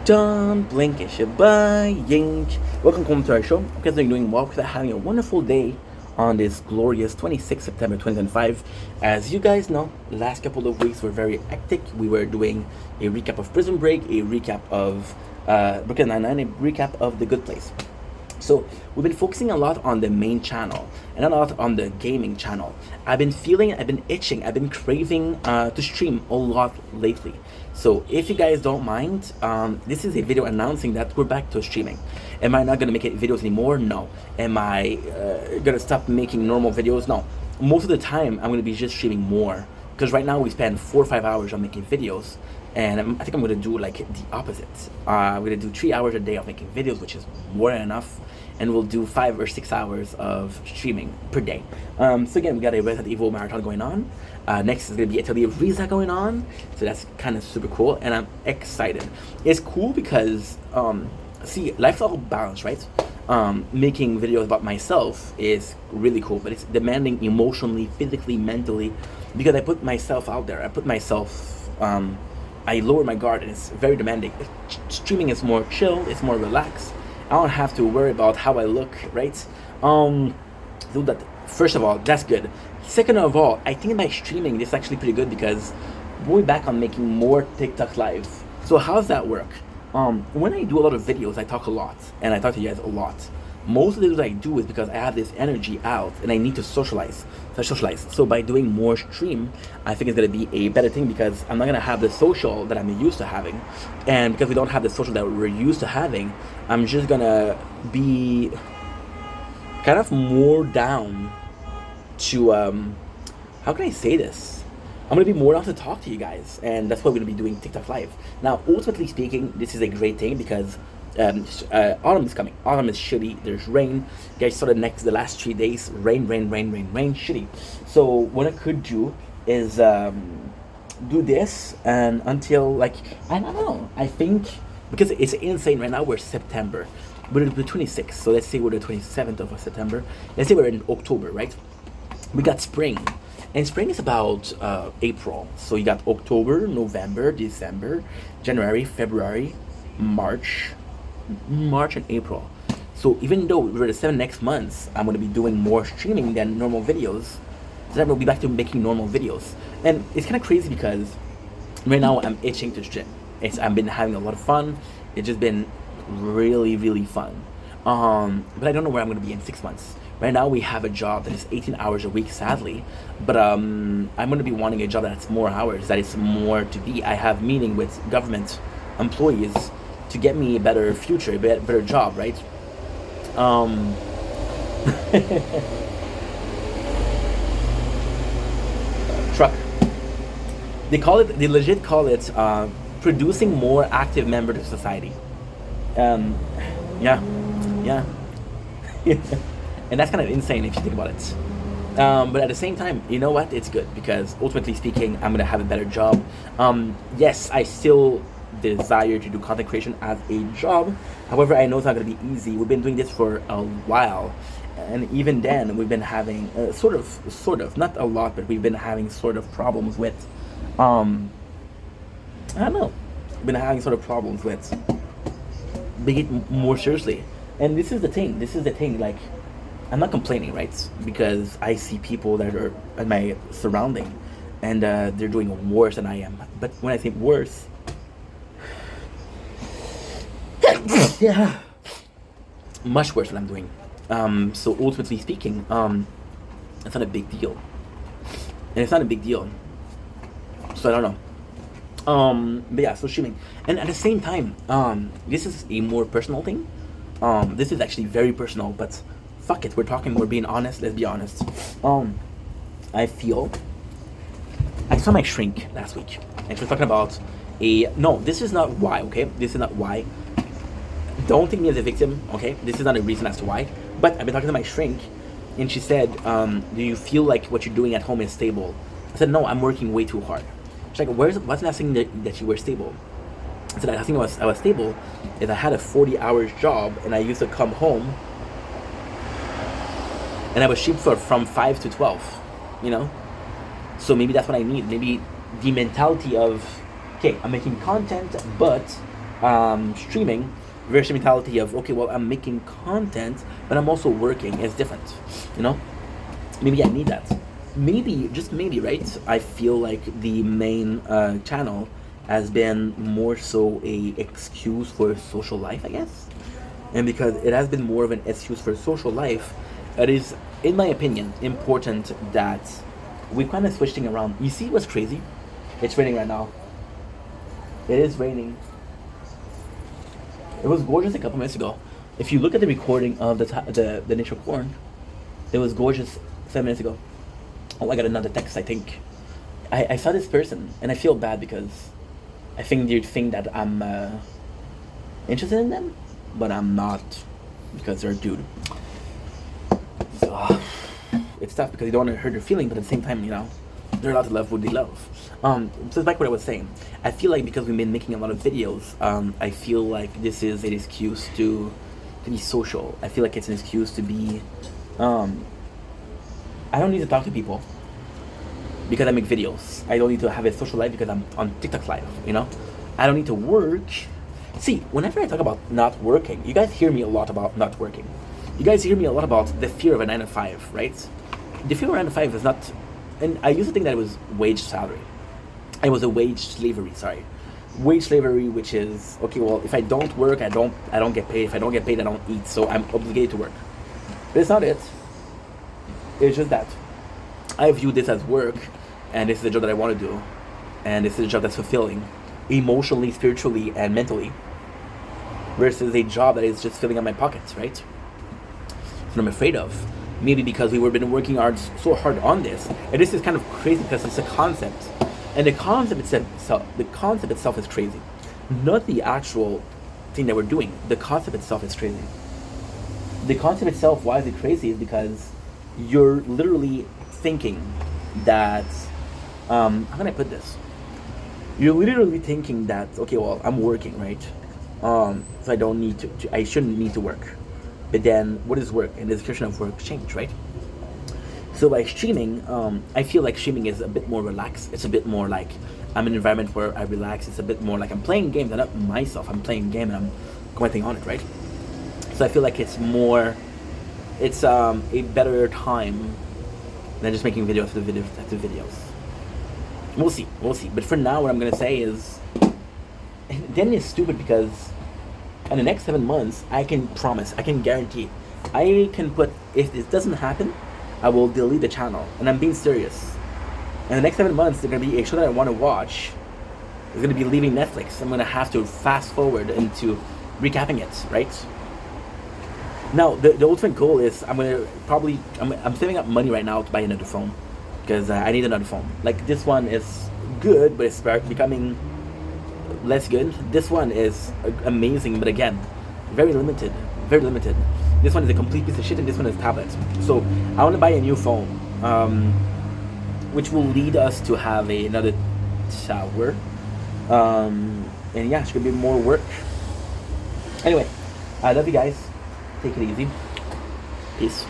Don't blink, it's your boy Yink. Welcome home to our show. Because you're doing well, because I'm having a wonderful day on this glorious 26th September 2025. As you guys know, last couple of weeks were very hectic. We were doing a recap of Prison Break, a recap of Brooklyn Nine-Nine, a recap of The Good Place. So we've been focusing a lot on the main channel and a lot on the gaming channel. I've been itching, I've been craving to stream a lot lately. So if you guys don't mind, this is a video announcing that we're back to streaming. Am I not gonna make videos anymore? No. Am I gonna stop making normal videos? No. Most of the time, I'm gonna be just streaming more. Because right now we spend 4 or 5 hours on making videos, and I think I'm gonna do like the opposite. I'm gonna do 3 hours a day of making videos, which is more than enough, and we'll do 5 or 6 hours of streaming per day. So again, we got a Resident Evil marathon going on. Next is gonna be Atelier Riza going on, so that's kind of super cool, and I'm excited. It's cool because see, life's all balanced, right? Making videos about myself is really cool, but it's demanding emotionally, physically, mentally, because I put myself out there. I put myself, I lower my guard, and it's very demanding. Streaming is more chill, it's more relaxed. I don't have to worry about how I look, right? So that, first of all, that's good. Second of all, I think by streaming, this is actually pretty good because we're back on making more TikTok live. So how does that work? When I do a lot of videos, I talk a lot, and I talk to you guys a lot. Most of the videos I do is because I have this energy out, and I need to socialize. So by doing more stream, I think it's gonna be a better thing because I'm not gonna have the social that I'm used to having, and because we don't have the social that we're used to having, I'm just gonna be kind of more down to how can I say this? I'm gonna be more down to talk to you guys, and that's why we're gonna be doing TikTok live. Now, ultimately speaking, this is a great thing because autumn is coming. Autumn is shitty. There's rain. Guys saw the last 3 days. Rain, shitty. So what I could do is do this and until like I don't know. I think because it's insane right now. We're September. We're the 26th. So let's say we're the 27th of September. Let's say we're in October, right? We got spring. And spring is about April. So you got October, November, December, January, February, March and April. So even though we're the 7 next months, I'm going to be doing more streaming than normal videos. So then we'll be back to making normal videos. And it's kind of crazy because right now I'm itching to stream. I've been having a lot of fun. It's just been really, really fun. But I don't know where I'm going to be in 6 months. Right now we have a job that is 18 hours a week, sadly. But I'm going to be wanting a job that's more hours, that is more to be. I have meeting with government employees to get me a better future, a better job, right? Truck. They legit call it producing more active members of society. Yeah. And that's kind of insane if you think about it. But at the same time, you know what? It's good because ultimately speaking, I'm gonna have a better job. Yes, I still desire to do content creation as a job. However, I know it's not gonna be easy. We've been doing this for a while, and even then, we've been having sort of, not a lot, but we've been having sort of problems with. I don't know. We've been having sort of problems with taking it more seriously. And this is the thing. Like, I'm not complaining, right? Because I see people that are in my surrounding, and they're doing worse than I am. But when I say worse, yeah, much worse than I'm doing. So ultimately speaking, it's not a big deal, and it's not a big deal. So I don't know. But yeah, so streaming, and at the same time, this is a more personal thing. This is actually very personal, but fuck it, we're being honest, let's be honest. I saw my shrink last week, and she was talking about no, this is not why, okay? This is not why. Don't take me as a victim, okay? This is not a reason as to why. But I've been talking to my shrink, and she said, do you feel like what you're doing at home is stable? I said, no, I'm working way too hard. She's like, what's that thing that you were stable? I said, I think I was stable is I had a 40 hours job, and I used to come home and I was sheep from 5 to 12, you know? So maybe that's what I need. Maybe the mentality of, okay, I'm making content, but streaming versus mentality of, okay, well, I'm making content, but I'm also working. It's different, you know. Maybe I need that. Maybe, just maybe, right? I feel like the main channel has been more so a excuse for social life, I guess. And because it has been more of an excuse for social life, it is, in my opinion, important that we kind of switch things around. You see what's crazy? It's raining right now. It is raining. It was gorgeous a couple minutes ago. If you look at the recording of the nature corn, it was gorgeous 7 minutes ago. Oh, I got another text, I think. I saw this person, and I feel bad because I think they think that I'm interested in them, but I'm not, because they're a dude. So, it's tough because you don't want to hurt their feeling, but at the same time, you know, they're allowed to love what they love. So it's like what I was saying. I feel like because we've been making a lot of videos, I feel like this is an excuse to be social. I feel like it's an excuse to be. I don't need to talk to people because I make videos. I don't need to have a social life because I'm on TikTok live. You know, I don't need to work. See, whenever I talk about not working, you guys hear me a lot about not working. You guys hear me a lot about the fear of a 9 to 5, right? The fear of a 9 to 5 is not, and I used to think that it was wage salary. It was a wage slavery, sorry. Wage slavery, which is, okay, well, if I don't work, I don't get paid. If I don't get paid, I don't eat, so I'm obligated to work. But it's not it. It's just that I view this as work, and this is a job that I want to do, and this is a job that's fulfilling, emotionally, spiritually, and mentally, versus a job that is just filling up my pockets, right? That's what I'm afraid of. Maybe because we've been working so hard on this, and this is kind of crazy because it's a concept, and the concept itself is crazy, not the actual thing that we're doing. The concept itself is crazy. The concept itself, why is it crazy? Is because you're literally thinking that, how can I put this? You're literally thinking that, okay, well, I'm working, right? So I don't need to I shouldn't need to work. But then, what is work? And the description of work change, right? So by streaming, I feel like streaming is a bit more relaxed. It's a bit more like I'm in an environment where I relax. It's a bit more like I'm playing games. I'm not myself. I'm playing a game and I'm commenting on it, right? So I feel like it's a better time than just making videos after videos. We'll see. But for now, what I'm gonna say is, then it's stupid because in the next 7 months, I can promise, I can guarantee, I can put, if this doesn't happen, I will delete the channel, and I'm being serious. In the next 7 months, there's gonna be a show that I want to watch. It's gonna be leaving Netflix. I'm gonna have to fast forward into recapping it, right? Now, the ultimate goal is I'm saving up money right now to buy another phone because I need another phone. Like this one is good, but it's becoming less good. This one is amazing, but again, very limited. This one is a complete piece of shit, and this one is tablet. So I want to buy a new phone, which will lead us to have another shower, and yeah, it's gonna be more work. Anyway, I love you guys. Take it easy. Peace.